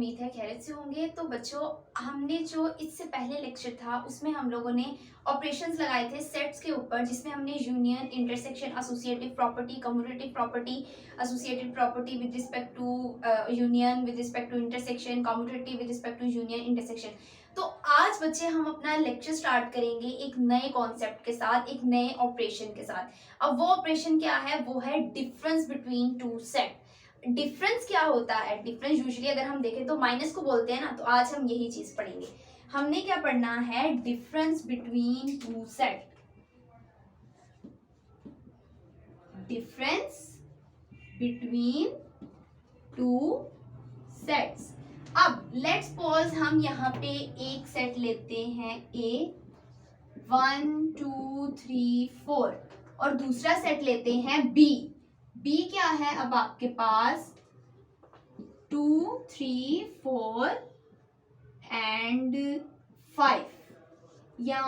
उम्मीद है खैरियत से होंगे। तो बच्चों, हमने जो इससे पहले लेक्चर था उसमें हम लोगों ने ऑपरेशंस लगाए थे सेट्स के ऊपर, जिसमें हमने union, intersection, associative property, commutative property, associated property with respect to union, with respect to intersection, commutative with respect to union, intersection. तो आज बच्चे हम अपना लेक्चर स्टार्ट करेंगे एक नए कॉन्सेप्ट के साथ, एक नए ऑपरेशन के साथ। अब वो ऑपरेशन क्या है? वो है difference between two set. Difference क्या होता है? डिफरेंस यूजुअली अगर हम देखें तो माइनस को बोलते हैं ना, तो आज हम यही चीज पढ़ेंगे। हमने क्या पढ़ना है? Difference between two set. Difference between two sets. अब लेट्स सपोज हम यहाँ पे एक सेट लेते हैं ए 1 2 3 4 और दूसरा सेट लेते हैं बी। बी क्या है अब आपके पास? 2 3 4 एंड 5। या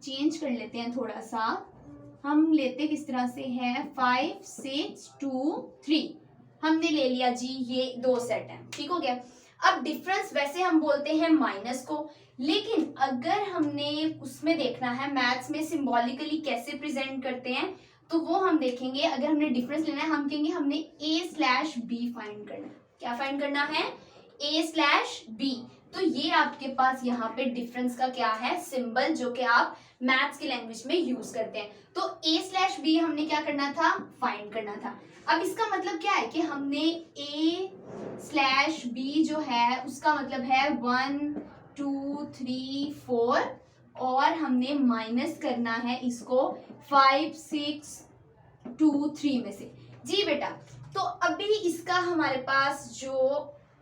चेंज कर लेते हैं थोड़ा सा, हम लेते किस तरह से है 5 6 2 3। हमने ले लिया जी, ये दो सेट हैं, ठीक हो गया। अब डिफरेंस वैसे हम बोलते हैं माइनस को, लेकिन अगर हमने उसमें देखना है मैथ्स में सिंबॉलिकली कैसे प्रेजेंट करते हैं, तो वो हम देखेंगे। अगर हमने डिफरेंस लेना है, हम कहेंगे हमने a/b फाइंड करना है। क्या फाइंड करना है? a/b। तो ये आपके पास यहाँ पे डिफरेंस का क्या है? सिंबल, जो कि आप मैथ्स की लैंग्वेज में यूज करते हैं। तो a/b हमने क्या करना था? फाइंड करना था। अब इसका मतलब क्या है कि हमने a/b जो है उसका मतलब है 1 2 3 4 और हमने माइनस करना है इसको 5 6 2 3 में से। जी बेटा, तो अभी इसका हमारे पास जो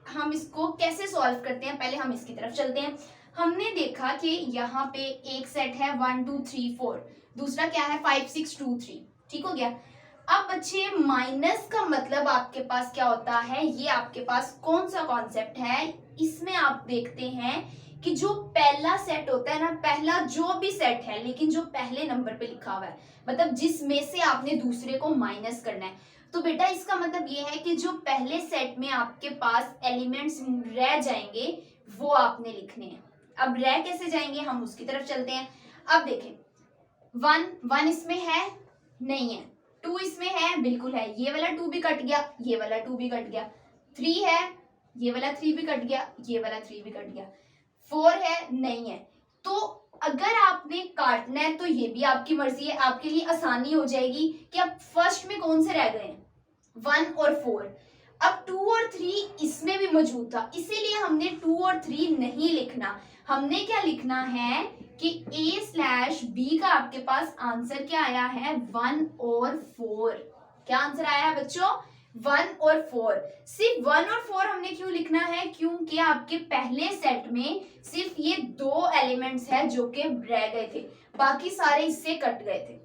हम इसको कैसे सॉल्व करते हैं, पहले हम इसकी तरफ चलते हैं। हमने देखा कि यहाँ पे एक सेट है 1 2 3 4, दूसरा क्या है 5 6 2 3, ठीक हो गया। अब बच्चे, माइनस का मतलब आपके पास क्या होता है? ये आपके पास कौन सा कॉन्सेप्ट है? इसमें आप देखते हैं कि जो पहला सेट होता है ना, पहला जो भी सेट है लेकिन जो पहले नंबर पे लिखा हुआ है, मतलब जिसमें से आपने दूसरे को माइनस करना है। तो बेटा इसका मतलब ये है कि जो पहले सेट में आपके पास एलिमेंट्स रह जाएंगे वो आपने लिखने हैं। अब रह कैसे जाएंगे, हम उसकी तरफ चलते हैं। अब देखें, 1 इसमें है? नहीं है। 2 इसमें है? बिल्कुल है। ये वाला 2 भी कट गया, ये वाला 2 भी कट गया। 3 है? ये वाला 3 भी कट गया, ये वाला 3 भी कट गया। 4 है? नहीं है। तो अगर आपने काटना है तो ये भी आपकी मर्जी है, आपके लिए आसानी हो जाएगी कि आप फर्स्ट में कौन से रह गए हैं, 1 और 4। अब 2 और 3 इसमें भी मौजूद था, इसीलिए हमने 2 और 3 नहीं लिखना। हमने क्या लिखना है कि a/b का आपके पास आंसर क्या आया है? 1 और 4। क्या आंसर आया है बच्चों? 1 और 4। सिर्फ 1 और 4 हमने क्यों लिखना है? क्योंकि आपके पहले सेट में सिर्फ ये दो एलिमेंट्स हैं जो कि रह गए थे, बाकी सारे इससे कट गए थे,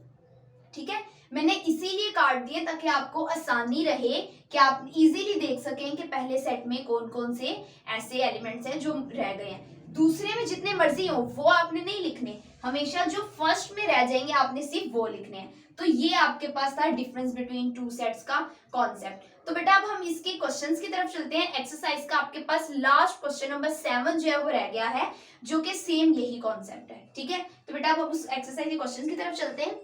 ठीक है। मैंने इसीलिए काट दिए ताकि आपको आसानी रहे कि आप इजीली देख सकें कि पहले सेट में कौन कौन से ऐसे एलिमेंट्स हैं जो रह गए हैं। दूसरे में जितने मर्जी हो वो आपने नहीं लिखने, हमेशा जो फर्स्ट में रह जाएंगे आपने सिर्फ वो लिखने हैं। तो ये आपके पास था डिफरेंस बिटवीन टू सेट्स का कॉन्सेप्ट। तो बेटा अब हम इसके क्वेश्चंस की तरफ चलते हैं। एक्सरसाइज का आपके पास लास्ट क्वेश्चन नंबर 7 जो है वो रह गया है, जो कि सेम यही कॉन्सेप्ट है, ठीक है। तो बेटा अब उस एक्सरसाइज के क्वेश्चन की तरफ चलते हैं।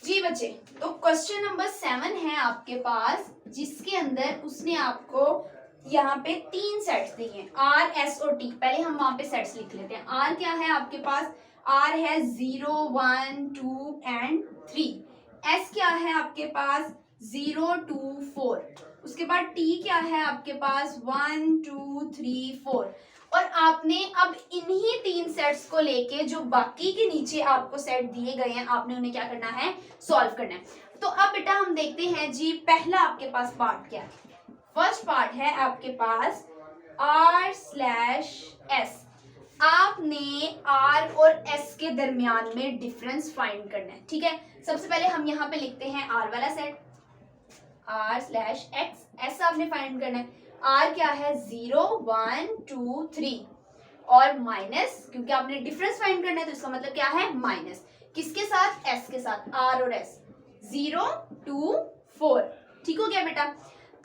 जी बच्चे, तो क्वेश्चन नंबर 7 है आपके पास, जिसके अंदर उसने आपको यहाँ पे 3 सेट्स दिए हैं, आर एस और टी। पहले हम वहां पे सेट्स लिख लेते हैं। आर क्या है आपके पास? आर है 0 1 2 एंड 3। एस क्या है आपके पास? 0 2 4। उसके बाद टी क्या है आपके पास? 1 2 3 4। और आपने अब इन्हीं 3 सेट्स को लेके जो बाकी के नीचे आपको सेट दिए गए हैं, आपने उन्हें क्या करना है? सॉल्व करना है। तो अब बेटा हम देखते हैं जी, पहला आपके पास पार्ट क्या है? फर्स्ट पार्ट है आपके पास r/s। आपने r और s के दरमियान में डिफरेंस फाइंड करना है, ठीक है। सबसे पहले हम यहाँ पे लिखते हैं r वाला सेट, r/x। s आपने फाइंड करना है। r क्या है? 0 1 2 3 और माइनस, क्योंकि आपने डिफरेंस फाइंड करना है तो इसका मतलब क्या है? माइनस। किसके साथ? s के साथ। r और s 0 2 4, ठीक हो गया बेटा।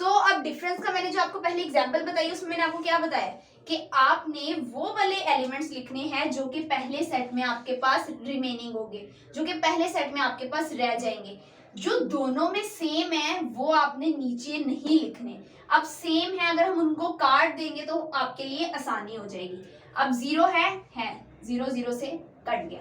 तो अब डिफरेंस का मैंने जो आपको पहले एग्जांपल बताई उसमें मैंने आपको क्या बताया कि आपने वो वाले एलिमेंट्स लिखने हैं जो कि पहले सेट में आपके पास रिमेनिंग होंगे, जो कि पहले सेट में आपके पास रह जाएंगे। जो दोनों में सेम है वो आपने नीचे नहीं लिखने। अब सेम है, अगर हम उनको काट देंगे तो आपके लिए आसानी हो जाएगी। अब 0 है 0 0 से कट गया,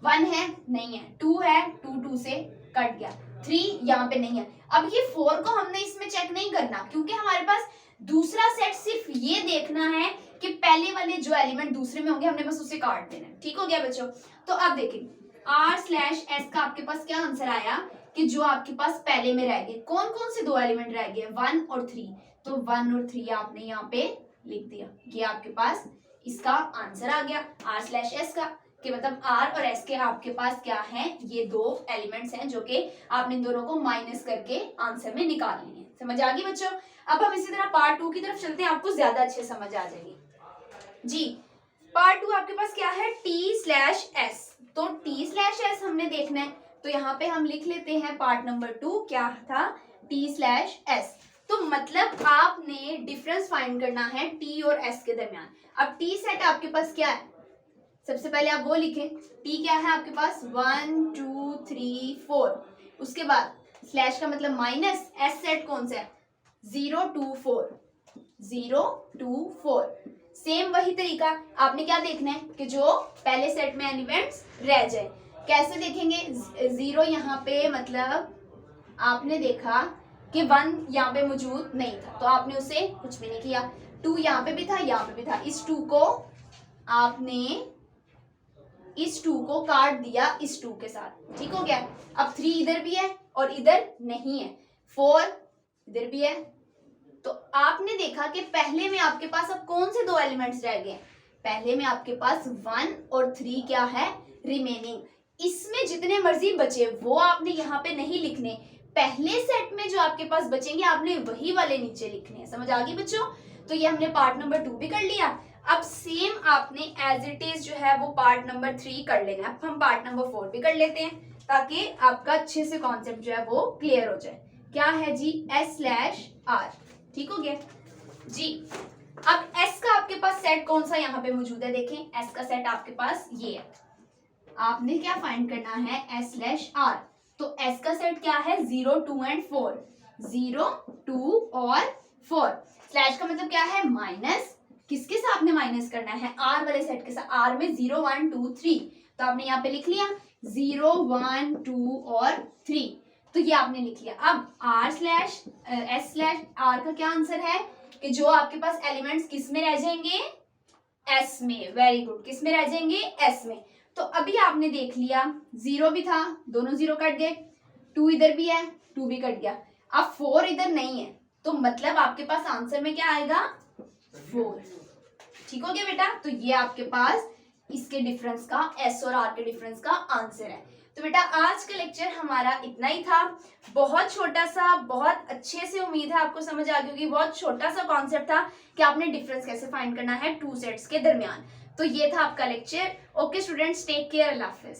1 है नहीं है, 2 है 2 2 से कट गया, 3 यहाँ पे नहीं है। अब ये 4 को हमने इसमें चेक नहीं करना क्योंकि हमारे पास दूसरा सेट सिर्फ ये देखना है कि पहले वाले जो एलिमेंट दूसरे में होंगे हमने बस उसे काट देना है। ठीक हो गया बच्चों? तो अब देखिए r/s का आपके पास क्या आंसर आया कि जो आपके पास पहले में रह गए, कौन कौन से दो एलिमेंट रह गए, 1 और 3। तो 1 और 3 आपने यहाँ पे लिख दिया, ये आपके पास इसका आंसर आ गया r/s का, कि मतलब r और s के आपके पास क्या है, ये दो एलिमेंट्स हैं जो कि आपने इन दोनों को माइनस करके आंसर में निकाल लिए। समझ आ गई बच्चों? अब हम इसी तरह पार्ट 2 की तरफ चलते हैं, आपको ज्यादा अच्छे समझ आ जाएगी जी। पार्ट 2 आपके पास क्या है, t/s। तो t/s हमने देखना है, तो यहाँ पे हम लिख लेते हैं पार्ट नंबर 2 क्या था, t/s। तो मतलब आपने डिफरेंस फाइंड करना है t और s के दरमियान। अब t सेट आपके पास क्या है, सबसे पहले आप वो लिखें, t क्या है आपके पास 1 2 3 4, उसके बाद स्लैश का मतलब माइनस, s सेट कौन सा है 0 2 4, 0 2 4। सेम वही तरीका आपने क्या देखना है कि जो पहले सेट में एलिमेंट्स रह जाए। कैसे देखेंगे, 0 यहाँ पे मतलब आपने देखा कि 1 यहाँ पे मौजूद नहीं था तो आपने उसे कुछ भी नहीं किया, 2 यहाँ पे भी था यहाँ पे भी था, इस 2 को आपने इस 2 को काट दिया इस 2 के साथ। ठीक हो गया? अब 3 इधर भी है और इधर नहीं है, 4 इधर भी है। तो आपने देखा कि पहले में आपके पास अब कौन से दो एलिमेंट्स रह गए, पहले में आपके पास 1 और 3 क्या है रिमेनिंग। इसमें जितने मर्जी बचे वो आपने यहाँ पे नहीं लिखने, पहले सेट में जो आपके पास बचेंगे आपने वही वाले नीचे लिखने हैं। समझ आ गई बच्चों? तो ये हमने पार्ट नंबर 2 भी कर लिया। अब सेम आपने एज इट इज जो है वो पार्ट नंबर 3 कर लेना है। अब हम पार्ट नंबर 4 भी कर लेते हैं ताकि आपका अच्छे से कॉन्सेप्ट जो है वो क्लियर हो जाए। क्या है जी, s/r। ठीक हो गया जी। अब s का आपके पास सेट कौन सा यहाँ पे मौजूद है, देखें s का सेट आपके पास ये है। आपने क्या फाइंड करना है, s/r। तो s का सेट क्या है 0 2 एंड 4, 0 2 और 4। स्लैश का मतलब क्या है माइनस, किसके साथ आपने माइनस करना है, r वाले सेट के साथ। r में 0 1 2 3, तो आपने यहाँ पे लिख लिया 0 1 2 और 3, तो ये आपने लिख लिया। अब r/s/r का क्या आंसर है कि जो आपके पास एलिमेंट्स किस में रह जाएंगे, s में। वेरी गुड, किस में रह जाएंगे, s में। तो अभी आपने देख लिया 0 भी था, दोनों 0 कट गए, 2 इधर भी है 2 भी कट गया, अब 4 इधर नहीं है, तो मतलब आपके पास आंसर में क्या आएगा 4। ठीक हो गया बेटा? तो ये आपके पास इसके डिफरेंस का, s और r के डिफरेंस का आंसर है। तो बेटा आज का लेक्चर हमारा इतना ही था, बहुत छोटा सा, बहुत अच्छे से उम्मीद है आपको समझ आ गई होगी। बहुत छोटा सा कॉन्सेप्ट था कि आपने डिफरेंस कैसे फाइंड करना है 2 सेट्स के दरमियान। तो ये था आपका lecture. Okay students, take care, अल्लाह हाफिज।